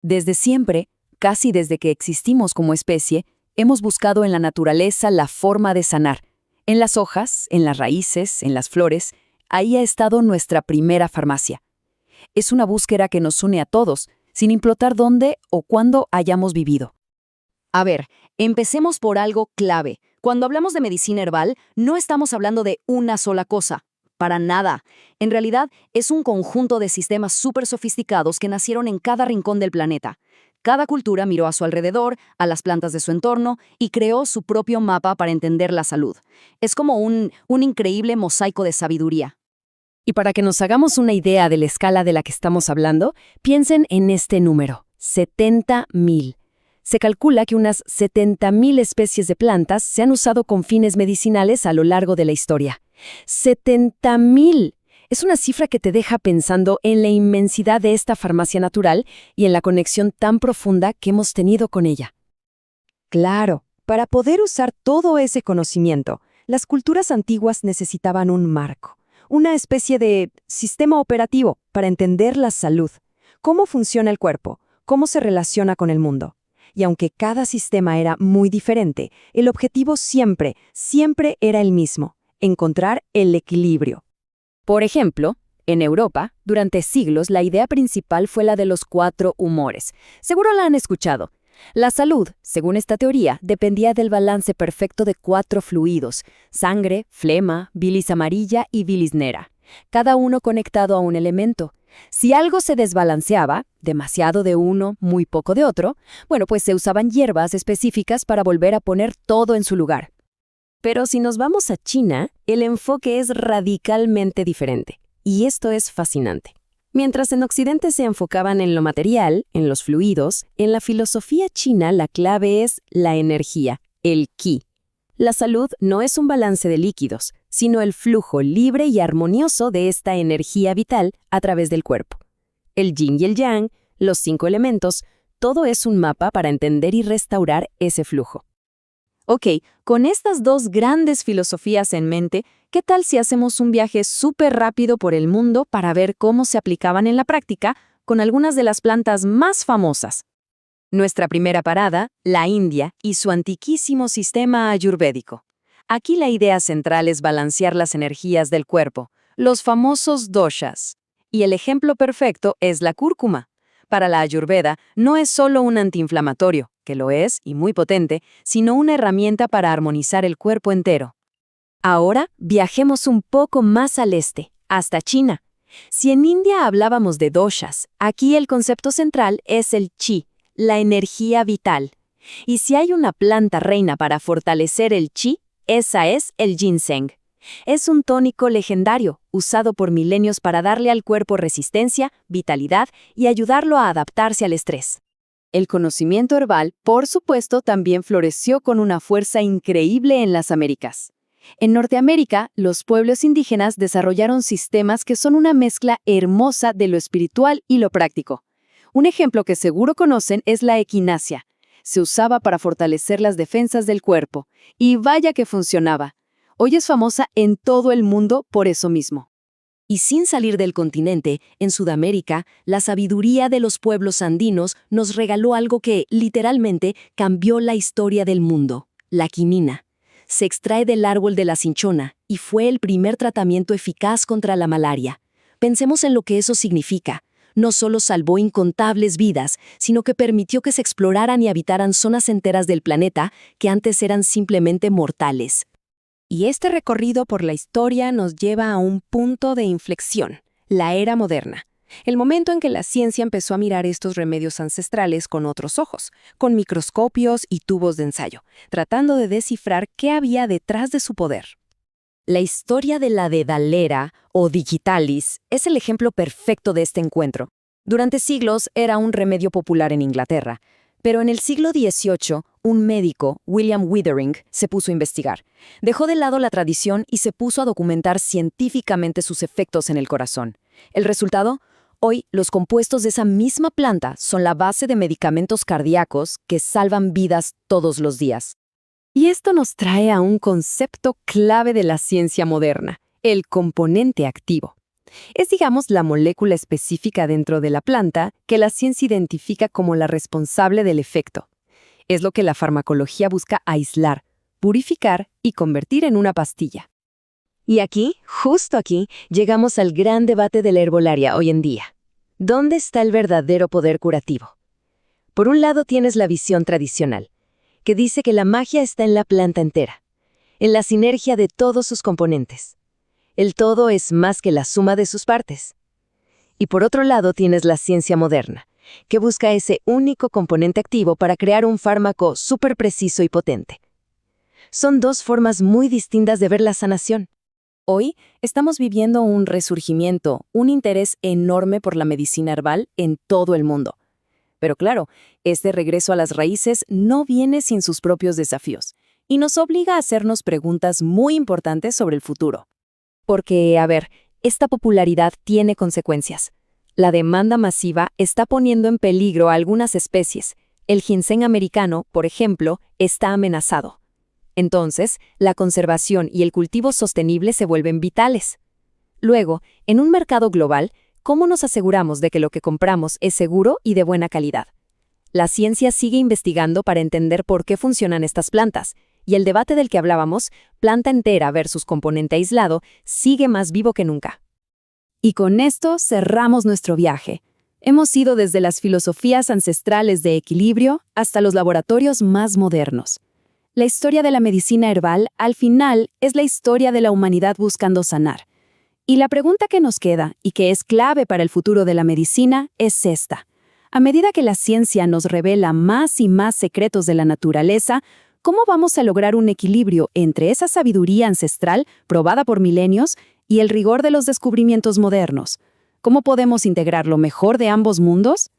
Desde siempre, casi desde que existimos como especie, hemos buscado en la naturaleza la forma de sanar. En las hojas, en las raíces, en las flores, ahí ha estado nuestra primera farmacia. Es una búsqueda que nos une a todos, sin importar dónde o cuándo hayamos vivido. A ver, empecemos por algo clave. Cuando hablamos de medicina herbal, no estamos hablando de una sola cosa. Para nada. En realidad, es un conjunto de sistemas súper sofisticados que nacieron en cada rincón del planeta. Cada cultura miró a su alrededor, a las plantas de su entorno, y creó su propio mapa para entender la salud. Es como un increíble mosaico de sabiduría. Y para que nos hagamos una idea de la escala de la que estamos hablando, piensen en este número, 70.000. Se calcula que unas 70.000 especies de plantas se han usado con fines medicinales a lo largo de la historia. ¡70.000! Es una cifra que te deja pensando en la inmensidad de esta farmacia natural y en la conexión tan profunda que hemos tenido con ella. Claro, para poder usar todo ese conocimiento, las culturas antiguas necesitaban un marco, una especie de sistema operativo para entender la salud, cómo funciona el cuerpo, cómo se relaciona con el mundo. Y aunque cada sistema era muy diferente, el objetivo siempre era el mismo: encontrar el equilibrio. Por ejemplo, en Europa, durante siglos, la idea principal fue la de los 4 humores. Seguro la han escuchado. La salud, según esta teoría, dependía del balance perfecto de 4 fluidos: sangre, flema, bilis amarilla y bilis negra, cada uno conectado a un elemento. Si algo se desbalanceaba, demasiado de uno, muy poco de otro, bueno, pues se usaban hierbas específicas para volver a poner todo en su lugar. Pero si nos vamos a China, el enfoque es radicalmente diferente. Y esto es fascinante. Mientras en Occidente se enfocaban en lo material, en los fluidos, en la filosofía china la clave es la energía, el qi. La salud no es un balance de líquidos, sino el flujo libre y armonioso de esta energía vital a través del cuerpo. El yin y el yang, los 5 elementos, todo es un mapa para entender y restaurar ese flujo. Ok, con estas dos grandes filosofías en mente, ¿qué tal si hacemos un viaje súper rápido por el mundo para ver cómo se aplicaban en la práctica con algunas de las plantas más famosas? Nuestra primera parada, la India y su antiquísimo sistema ayurvédico. Aquí la idea central es balancear las energías del cuerpo, los famosos doshas. Y el ejemplo perfecto es la cúrcuma. Para la Ayurveda no es solo un antiinflamatorio, que lo es y muy potente, sino una herramienta para armonizar el cuerpo entero. Ahora viajemos un poco más al este, hasta China. Si en India hablábamos de doshas, aquí el concepto central es el chi, la energía vital. Y si hay una planta reina para fortalecer el chi, esa es el ginseng. Es un tónico legendario, usado por milenios para darle al cuerpo resistencia, vitalidad y ayudarlo a adaptarse al estrés. El conocimiento herbal, por supuesto, también floreció con una fuerza increíble en las Américas. En Norteamérica, los pueblos indígenas desarrollaron sistemas que son una mezcla hermosa de lo espiritual y lo práctico. Un ejemplo que seguro conocen es la equinacia. Se usaba para fortalecer las defensas del cuerpo, y vaya que funcionaba. Hoy es famosa en todo el mundo por eso mismo. Y sin salir del continente, en Sudamérica, la sabiduría de los pueblos andinos nos regaló algo que, literalmente, cambió la historia del mundo: la quinina. Se extrae del árbol de la cinchona y fue el primer tratamiento eficaz contra la malaria. Pensemos en lo que eso significa. No solo salvó incontables vidas, sino que permitió que se exploraran y habitaran zonas enteras del planeta que antes eran simplemente mortales. Y este recorrido por la historia nos lleva a un punto de inflexión, la era moderna. El momento en que la ciencia empezó a mirar estos remedios ancestrales con otros ojos, con microscopios y tubos de ensayo, tratando de descifrar qué había detrás de su poder. La historia de la dedalera, o digitalis, es el ejemplo perfecto de este encuentro. Durante siglos era un remedio popular en Inglaterra, pero en el siglo XVIII, un médico, William Withering, se puso a investigar. Dejó de lado la tradición y se puso a documentar científicamente sus efectos en el corazón. ¿El resultado? Hoy, los compuestos de esa misma planta son la base de medicamentos cardíacos que salvan vidas todos los días. Y esto nos trae a un concepto clave de la ciencia moderna: el componente activo. Es, digamos, la molécula específica dentro de la planta que la ciencia identifica como la responsable del efecto. Es lo que la farmacología busca aislar, purificar y convertir en una pastilla. Y aquí, justo aquí, llegamos al gran debate de la herbolaria hoy en día. ¿Dónde está el verdadero poder curativo? Por un lado tienes la visión tradicional, que dice que la magia está en la planta entera, en la sinergia de todos sus componentes. El todo es más que la suma de sus partes. Y por otro lado tienes la ciencia moderna, que busca ese único componente activo para crear un fármaco súper preciso y potente. Son dos formas muy distintas de ver la sanación. Hoy estamos viviendo un resurgimiento, un interés enorme por la medicina herbal en todo el mundo. Pero claro, este regreso a las raíces no viene sin sus propios desafíos y nos obliga a hacernos preguntas muy importantes sobre el futuro. Porque, a ver, esta popularidad tiene consecuencias. La demanda masiva está poniendo en peligro a algunas especies. El ginseng americano, por ejemplo, está amenazado. Entonces, la conservación y el cultivo sostenible se vuelven vitales. Luego, en un mercado global, ¿cómo nos aseguramos de que lo que compramos es seguro y de buena calidad? La ciencia sigue investigando para entender por qué funcionan estas plantas, y el debate del que hablábamos, planta entera versus componente aislado, sigue más vivo que nunca. Y con esto cerramos nuestro viaje. Hemos ido desde las filosofías ancestrales de equilibrio hasta los laboratorios más modernos. La historia de la medicina herbal, al final, es la historia de la humanidad buscando sanar. Y la pregunta que nos queda, y que es clave para el futuro de la medicina, es esta. A medida que la ciencia nos revela más y más secretos de la naturaleza, ¿cómo vamos a lograr un equilibrio entre esa sabiduría ancestral, probada por milenios, y el rigor de los descubrimientos modernos? ¿Cómo podemos integrar lo mejor de ambos mundos?